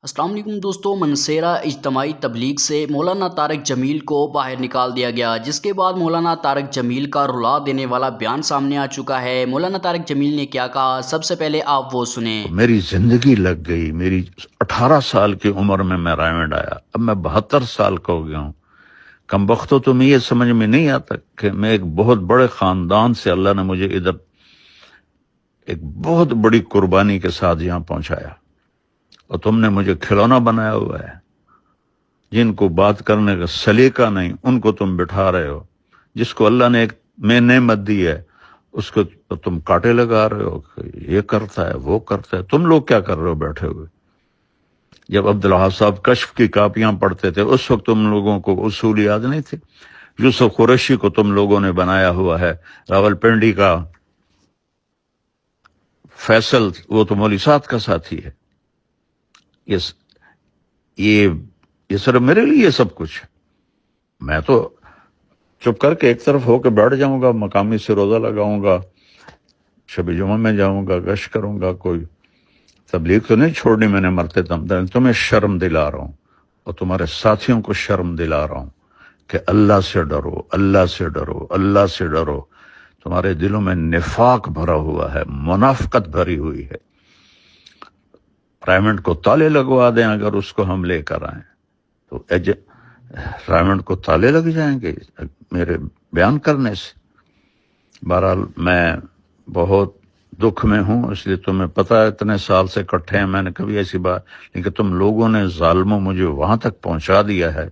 السلام علیکم دوستو، منصیرہ اجتماعی تبلیغ سے مولانا طارق جمیل کو باہر نکال دیا گیا، جس کے بعد مولانا طارق جمیل کا رلا دینے والا بیان سامنے آ چکا ہے۔ مولانا طارق جمیل نے کیا کہا، سب سے پہلے آپ وہ سنیں۔ میری زندگی لگ گئی، میری 18 سال کی عمر میں رائمنڈ آیا، اب میں 72 سال کا ہو گیا ہوں۔ کم بختو تمہیں یہ سمجھ میں نہیں آتا کہ میں ایک بہت بڑے خاندان سے اللہ نے مجھے ادھر ایک بہت بڑی قربانی کے ساتھ یہاں پہنچایا، اور تم نے مجھے کھلونا بنایا ہوا ہے۔ جن کو بات کرنے کا سلیقہ نہیں ان کو تم بٹھا رہے ہو، جس کو اللہ نے ایک میں نعمت دی ہے اس کو تم کاٹے لگا رہے ہو کہ یہ کرتا ہے وہ کرتا ہے۔ تم لوگ کیا کر رہے ہو بیٹھے ہوئے؟ جب عبدالوہاب صاحب کشف کی کاپیاں پڑھتے تھے اس وقت تم لوگوں کو اصول یاد نہیں تھے؟ یوسف قریشی کو تم لوگوں نے بنایا ہوا ہے، راول پنڈی کا فیصل وہ تو مولوی صاحب کا ساتھی ہے۔ یہ صرف میرے لیے یہ سب کچھ ہے؟ میں تو چپ کر کے ایک طرف ہو کے بیٹھ جاؤں گا، مقامی سے روزہ لگاؤں گا، شب جمعہ میں جاؤں گا، گشت کروں گا، کوئی تبلیغ تو نہیں چھوڑنی میں نے مرتے دم تک۔ تمہیں شرم دلا رہا ہوں اور تمہارے ساتھیوں کو شرم دلا رہا ہوں کہ اللہ سے ڈرو، اللہ سے ڈرو، اللہ سے ڈرو۔ تمہارے دلوں میں نفاق بھرا ہوا ہے، منافقت بھری ہوئی ہے۔ رائمنڈ کو تالے لگوا دیں اگر اس کو ہم لے کر آئیں تو رائمنڈ کو تالے لگ جائیں گے میرے بیان کرنے سے۔ بہرحال میں بہت دکھ میں ہوں، اس لیے تمہیں پتہ ہے اتنے سال سے کٹھے ہیں، میں نے کبھی ایسی بات، لیکن تم لوگوں نے ظالموں مجھے وہاں تک پہنچا دیا ہے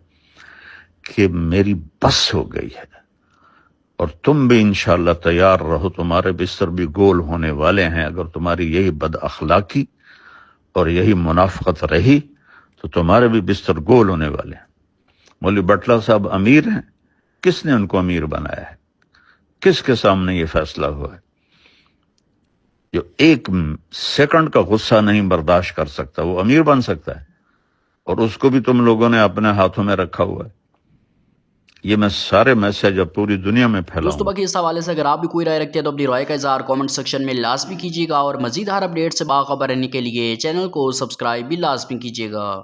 کہ میری بس ہو گئی ہے۔ اور تم بھی انشاءاللہ تیار رہو، تمہارے بستر بھی گول ہونے والے ہیں۔ اگر تمہاری یہی بد اخلاقی اور یہی منافقت رہی تو تمہارے بھی بستر گول ہونے والے ہیں۔ مولوی بٹلہ صاحب امیر ہیں، کس نے ان کو امیر بنایا ہے؟ کس کے سامنے یہ فیصلہ ہوا ہے؟ جو ایک سیکنڈ کا غصہ نہیں برداشت کر سکتا وہ امیر بن سکتا ہے؟ اور اس کو بھی تم لوگوں نے اپنے ہاتھوں میں رکھا ہوا ہے۔ یہ میں سارے میسج اب پوری دنیا میں پھیلاؤں دوستو باقی اس حوالے سے اگر آپ بھی کوئی رائے رکھتے ہیں تو اپنی رائے کا اظہار کامنٹ سیکشن میں لازمی کیجیے گا، اور مزید ہر اپڈیٹ سے باخبر رہنے کے لیے چینل کو سبسکرائب بھی لازمی کیجیے گا۔